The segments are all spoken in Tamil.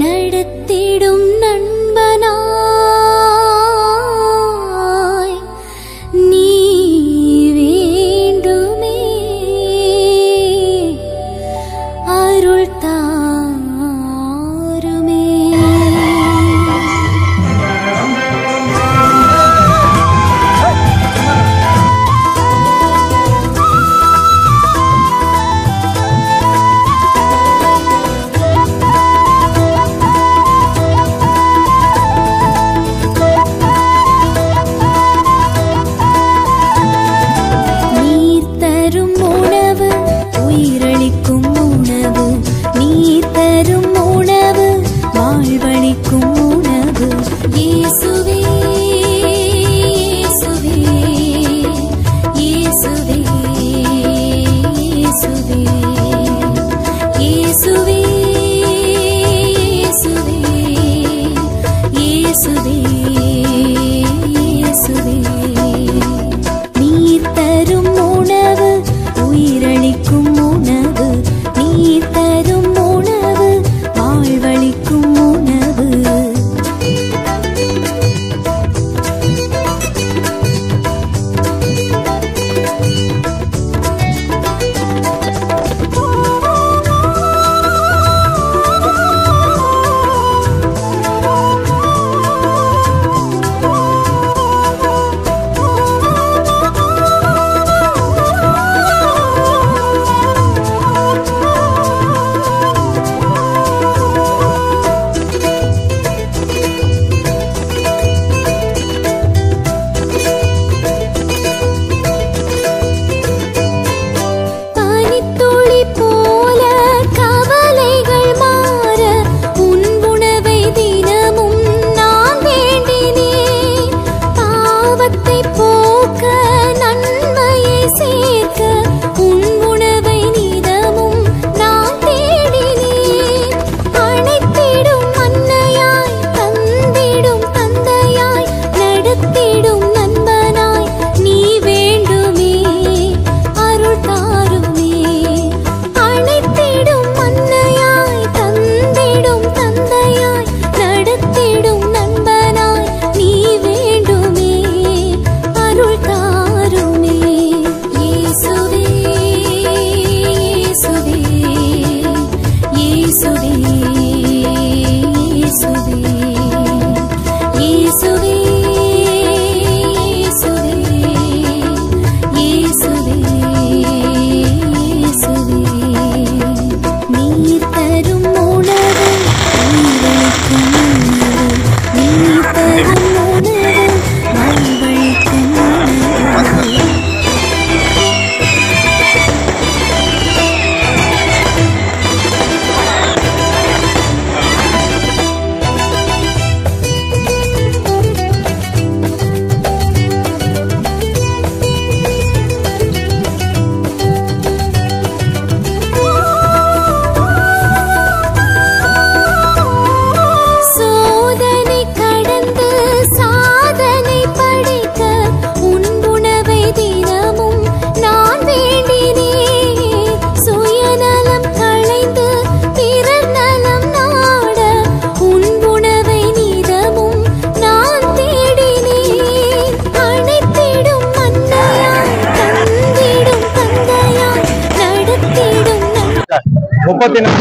நடத்திடும் நண்பனாய் நீ வேண்டுமே அருள் தாருமே.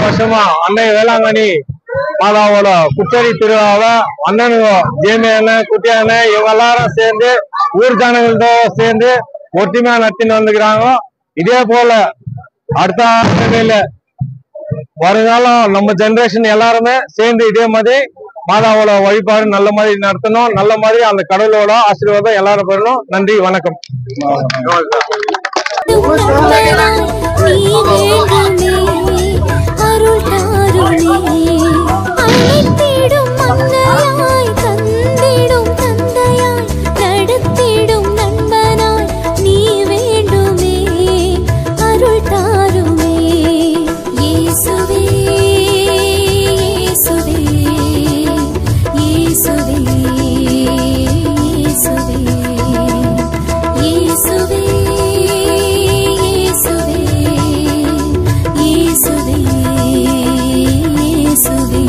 வருஷமா அன்னை வேளாங்கண்ணி மாதாவோட குச்சரி திருவிழாவை அண்ணனுங்க ஜேமி அண்ணன் குட்டி அண்ணன் இவங்க எல்லாரும் சேர்ந்து ஊர் ஜனங்களோட சேர்ந்து ஒற்றுமையா நடத்தின்னு வந்துக்கிறாங்க. இதே போல அடுத்த வருங்காலம் நம்ம ஜெனரேஷன் எல்லாருமே சேர்ந்து இதே மாதிரி மாதாவோட வழிபாடு நல்ல மாதிரி நடத்தணும். நல்ல மாதிரி அந்த கடவுளோட ஆசீர்வாதம் எல்லாரும் பெறணும். நன்றி, வணக்கம். Yesuve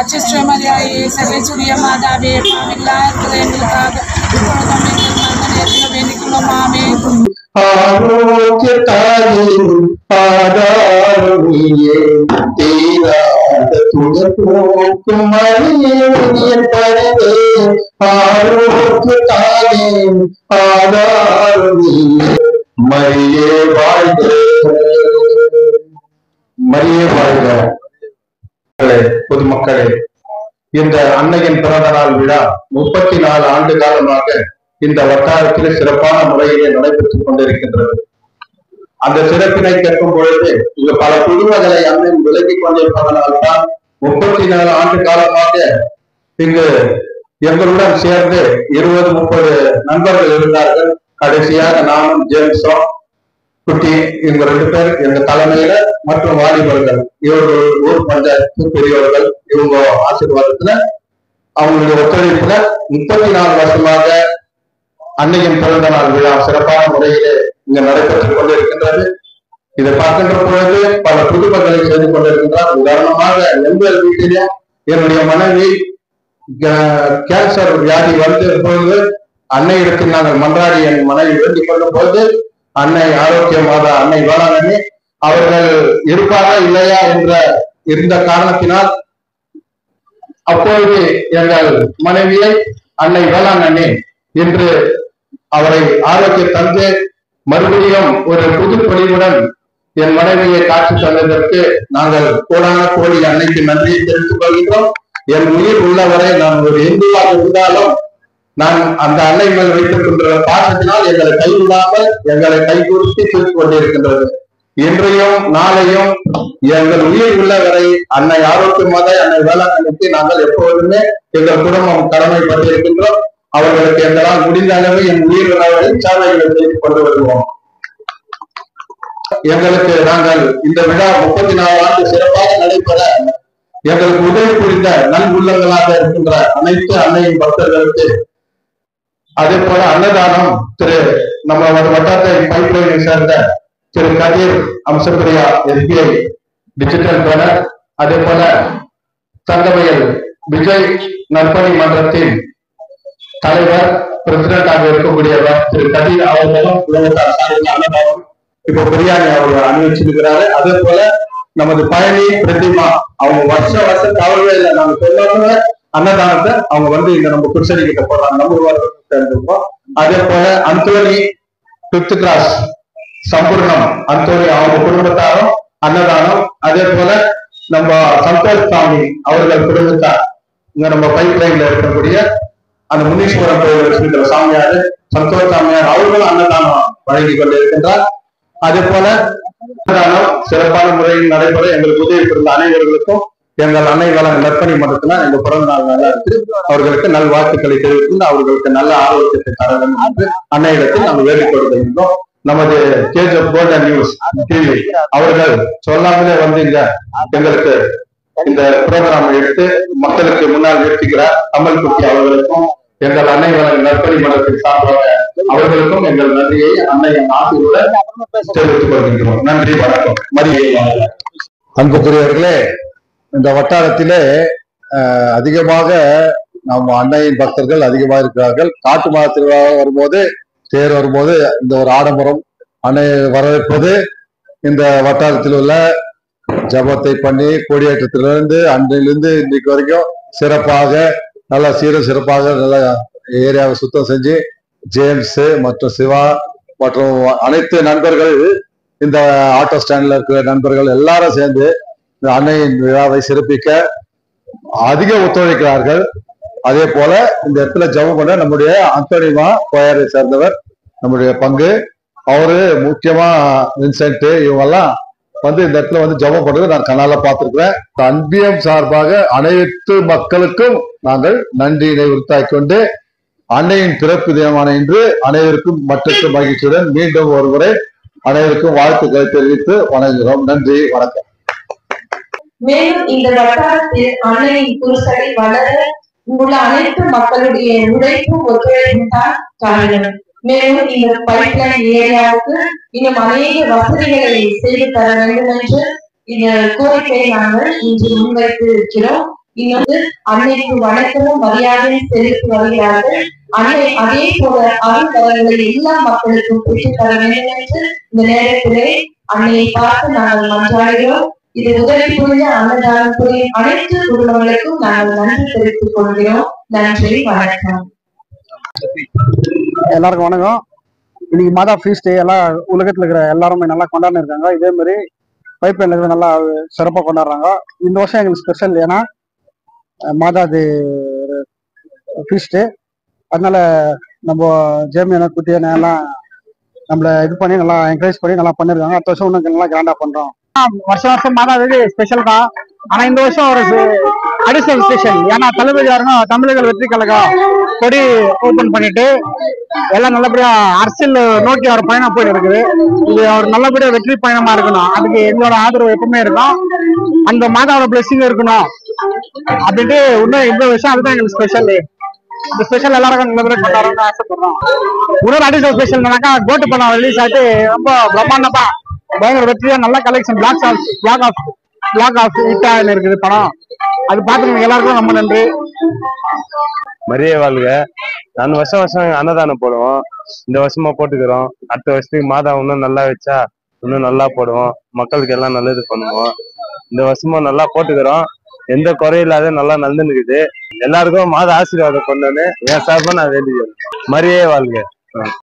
அச்சிஷ்ட மரியாயே சகேசுரிய மாதாவே பாவில்லா இருக்கிற எங்களுக்காக இப்பொழுதும் எங்கள் மரண நேரத்தில் வேண்டிக்கொள்ளும் ஆமென். ஆரோக்கிய தாயின் ஆதாரணியே தீராத துயர் போக்கும் மணியின் பரிவே ஆரோக்கிய தாயின் ஆதாரணியே மரியே வாழ்க மரியே வாழ்க. பொதுமக்களே, இந்த அன்னையின் பிறந்த நாள் விழா 34 ஆண்டு காலமாக இந்த வட்டாரத்தில் சிறப்பான முறையிலே நடைபெற்றுக் கொண்டிருக்கின்றது. அந்த சிறப்பினை கேட்கும் பொழுது இங்கு பல புதுமைகளை அன்னை விலகிக் கொண்டிருப்பதனால் தான் 34 ஆண்டு காலமாக இங்கு எங்களுடன் சேர்ந்து 20-30 நண்பர்கள் இருந்தார்கள். கடைசியாக நானும் ஜேம்ஸும் குட்டி இவங்க 2 பேர் எங்க தலைமையில மற்றும் வாலிபர்கள் இவர்கள் ஊர் பஞ்சாயத்து பெரியவர்கள் இவங்க ஆசீர்வாதத்துல அவங்களுடைய ஒத்துழைப்புல 34 வருஷமாக அன்னையின் பிறந்த நாள் விழா சிறப்பான முறையிலே இங்க நடைபெற்றுக் கொண்டிருக்கின்றது. இதை பார்க்கின்ற பொழுது பல புதுமைகளை செய்து கொண்டிருக்கின்றார். உதாரணமாக எங்கள் வீட்டிலே என்னுடைய மனைவி கேன்சர் வியாதி வந்து பொழுது அன்னையிடத்தில் நாங்கள் மன்றாடி என் மனைவி வேண்டிக் கொள்ளும் போது அன்னை ஆரோக்கிய மாதா அன்னை வேளாங்கண்ணி அவர்கள் இருப்பாரா இல்லையா என்ற இருந்த காரணத்தினால் அப்பொழுது எங்கள் மனைவியை அன்னை வேளாங்கண்ணி என்று அவரை ஆரோக்கிய தந்து மறுபடியும் ஒரு புது பொலிவுடன் என் மனைவியை காட்சி தந்ததற்கு நாங்கள் கோடான கோடி அன்னைக்கு நன்றியை தெரிவித்துக் கொள்கின்றோம். என் உயிர் உள்ளவரை நான் ஒரு இந்துவாக இருந்தாலும் நான் அந்த அன்னை மேல் வைத்திருக்கின்ற பாசத்தினால் எங்களை கைவிடாமல் எங்களை கைகூர்த்தி தூக்கிக் கொண்டிருக்கின்றது. இன்றையும் நாளையும் எங்கள் உயிர் உள்ளவரை அன்னை ஆரோக்கியமாக அன்னை வேளாங்கண்ணிக்கு நாங்கள் எப்பொழுதுமே எங்கள் குடும்பம் கடமைப்பட்டிருக்கின்றோம். அவர்களுக்கு எங்களால் முடிந்த அளவு என் உயிர் உள்ளவரை சேவைகளை செய்து கொண்டு வருவோம். எங்களுக்கு நாங்கள் இந்த விழா 34 ஆண்டு சிறப்பாக நடைபெற எங்களுக்கு உதவி புரிந்த நல் உள்ளங்களாக இருக்கின்ற அனைத்து அன்னையின் பக்தர்களுக்கு, அதே போல அன்னதானம் நம்ம வட்டாரத்தை பைப்லைனை சேர்ந்த திரு கதிர் அம்சப்பிரியா SBI டிஜிட்டல் பேனர், அதே போல தங்கமயில் விஜய் நற்பணி மன்றத்தின் தலைவர் பிரசிடண்டாக இருக்கக்கூடியவர் திரு கதிர் அவர்களும் அன்னதானம் இப்ப பிரியாணி அவர்கள் அனுபவிச்சிருக்கிறாரு. அதே போல நமது பயணி பிரதிமா அவங்க வருஷம் தவறவே இல்லை. நாங்க சொல்லாம அன்னதானத்தை அவங்க வந்து இங்க நம்ம குடிசடி கிட்ட போடுறாங்க. நம்ம சேர்ந்திருக்கோம். அதே போல அந்தோனி 5th கிளாஸ் சம்பூர்ணம் அந்தோனி அவங்க குடும்பத்தாரும் அன்னதானம். அதே போல நம்ம சந்தோஷ் சாமி அவர்கள் குடும்பத்தார் இங்க நம்ம பைப் லைன்ல இருக்கக்கூடிய அந்த முனீஸ்வரன் கோயில் இருக்கின்ற சாமியார் சந்தோஷ் சாமியார் அவர்களும் அன்னதானம் வழங்கி கொண்டிருக்கின்றார். அதே போல அன்னதானம் சிறப்பான முறையில் நடைபெற எங்களுக்கு உதவி புரிந்த அனைவர்களுக்கும் எங்கள் அன்னை வேளாண் நற்பணி மன்றத்துல எங்க பிறந்த நாள் நல்லா இருக்கு. அவர்களுக்கு நல் வாழ்த்துக்களை தெரிவித்து அவர்களுக்கு நல்ல ஆரோக்கியத்தை தர வேண்டும் என்று அன்னையிடத்தில் நாங்கள் வேண்டிக் கொள்கின்றோம். நமது கேஜப் கோல்டன் நியூஸ் டிவி அவர்கள் சொல்லாமலே வந்து இங்க எங்களுக்கு இந்த புரோகிராம் எடுத்து மக்களுக்கு முன்னால் நிறுத்துகிறார். கமல் குட்டி அவர்களுக்கும் எங்கள் அன்னை வேளாண் நற்பணி மன்றத்தின் சார்பாக அவர்களுக்கும் எங்கள் நன்றியை அன்னையின் ஆசிரியருடன் தெரிவித்துக் கொள்கின்றோம். நன்றி, வணக்கம். மரியே அன்புக்குரியவர்களே, இந்த வட்டாரத்திலே அதிகமாக நம்ம அன்னையின் பக்தர்கள் அதிகமாக இருக்கிறார்கள். காட்டு மாத திருவிழா வரும்போது, தேர் வரும்போது இந்த ஒரு ஆடம்பரம் அன்னை வரவேற்பது இந்த வட்டாரத்தில் உள்ள ஜபத்தை பண்ணி கொடியேற்றத்திலிருந்து அன்றையிலிருந்து இன்னைக்கு வரைக்கும் சிறப்பாக நல்லா சிறப்பாக நல்லா ஏரியாவை சுத்தம் செஞ்சு ஜேம்ஸ் மற்றும் சிவா மற்றும் அனைத்து நண்பர்கள் இந்த ஆட்டோ ஸ்டாண்ட்ல இருக்கிற நண்பர்கள் எல்லாரும் சேர்ந்து இந்த அன்னையின் விழாவை சிறப்பிக்க அதிக ஒத்துழைக்கிறார்கள். அதே போல இந்த இடத்துல ஜபம் பண்ண நம்முடைய அந்தோனிமா கோயாரை சேர்ந்தவர் நம்முடைய பங்கு, அவரு முக்கியமா வின்சென்ட் இவங்கெல்லாம் வந்து இந்த இடத்துல வந்து ஜபம் பண்றது நான் கண்ணால பார்த்திருக்கிறேன். அன்பியம் சார்பாக அனைத்து மக்களுக்கும் நாங்கள் நன்றியினை உறுத்தாக்கிக் கொண்டு அன்னையின் பிறப்பு தினமான இன்று அனைவருக்கும் மற்ற மகிழ்ச்சியுடன் மீண்டும் ஒருமுறை அனைவருக்கும் வாழ்த்துக்களை தெரிவித்து வணங்குகிறோம். நன்றி, வணக்கம். மேலும் இந்த வட்டாரத்தில் அன்னையின் குருசடி வளர உள்ள அனைத்து மக்களுடைய உழைப்பும் ஒத்துழைப்பும் தான் காரணம். மேலும் இந்த பைப்லைன் ஏரியாவுக்கு இன்னும் அநேக வசதிகளை செய்து தர வேண்டும் என்று இந்த கோரிக்கையை நாங்கள் இன்று முன்வைத்து இருக்கிறோம். இன்னொன்று, அன்னைக்கு வணக்கமும் மரியாதையும் செலுத்தி வருகிறார்கள். அன்னை அதே போல அருள்வரங்களை எல்லா மக்களுக்கும் பெற்றுத் தர வேண்டும் என்று இந்த நேரத்திலே அன்னையை பார்த்து நாங்கள் மன்றாடுகிறோம். இது உதவி புரிந்த அன்னதானம் புரியும் அனைத்து குடும்பங்களுக்கும் நாங்கள் நன்றி தெரிவித்துக் கொள்கிறோம். நன்றி, வணக்கம். எல்லாருக்கும் வணக்கம். இன்னைக்கு மாதா ஃபீஸ்ட் எல்லாம் உலகத்துல இருக்கிற எல்லாருமே நல்லா கொண்டாடி இருக்காங்க. இதே மாதிரி பைப்லைன்ல இருக்கிற நல்லா சிறப்பாக கொண்டாடுறாங்க. இந்த வருஷம் எங்களுக்கு ஸ்பெஷல், ஏன்னா மாதாது ஃபீஸ்ட்டு. அதனால நம்ம ஜேமியான குட்டியான எல்லாம் நம்மளை இது பண்ணி நல்லா என்கரேஜ் பண்ணி நல்லா பண்ணிருக்காங்க. அடுத்த வருஷம் இன்னும் நல்லா கிராண்டா பண்றோம். வருஷம் மாதாது ஸ்பெஷல் தான். ஆனா இந்த வருஷம் ஒரு அடிஷனல் ஸ்பெஷல், ஏன்னா தளபதி யாருன்னா தமிழர்கள் வெற்றி கழகம் கொடி ஓபன் பண்ணிட்டு எல்லாம் நல்லபடியா அரசியல் நோக்கி அவர் பயணம் போயிட்டு இருக்குது. இது அவர் நல்லபடியா வெற்றி பயணமா இருக்கணும், அதுக்கு எங்களோட ஆதரவு எப்பவுமே இருக்கும். அந்த மாதாவோட பிளெஸிங் இருக்கணும் அப்படின்ட்டு இன்னும் இந்த வருஷம் அதுதான் எங்களுக்கு ஸ்பெஷல். இந்த ஸ்பெஷல் எல்லாருக்கும் நல்லபடியா கொண்டாடணும்னு ஆசைப்படுறோம். இன்னொரு அடிஷனல் ஸ்பெஷல்னாக்கா கோட்டு படம் ரிலீஸ் ஆகிட்டு ரொம்ப பிரம்மாண்டமா பயங்கர வெற்றியா நல்ல கலெக்ஷன் பிளாக் ஆஃப் ஹிட்டா இருக்குது படம். அது பார்த்துக்கணும் எல்லாருக்கும் ரொம்ப நன்றி. மரியே வாழ்க. நான் வருஷம் அன்னதானம் போடுவோம். இந்த வருஷமா போட்டுக்கிறோம். அடுத்த வருஷத்துக்கு மாதா இன்னும் நல்லா வச்சா இன்னும் நல்லா போடுவோம். மக்களுக்கு எல்லாம் நல்லது பண்ணுவோம். இந்த வருஷமா நல்லா போட்டுக்கிறோம். எந்த குறையில்லாத நல்லா நடந்துருக்குது. எல்லாருக்கும் மாத ஆசீர்வாதம் பண்ணணும்னு என் சார்பா நான் வேண்டிக்கிறேன். மரியே வாழ்க.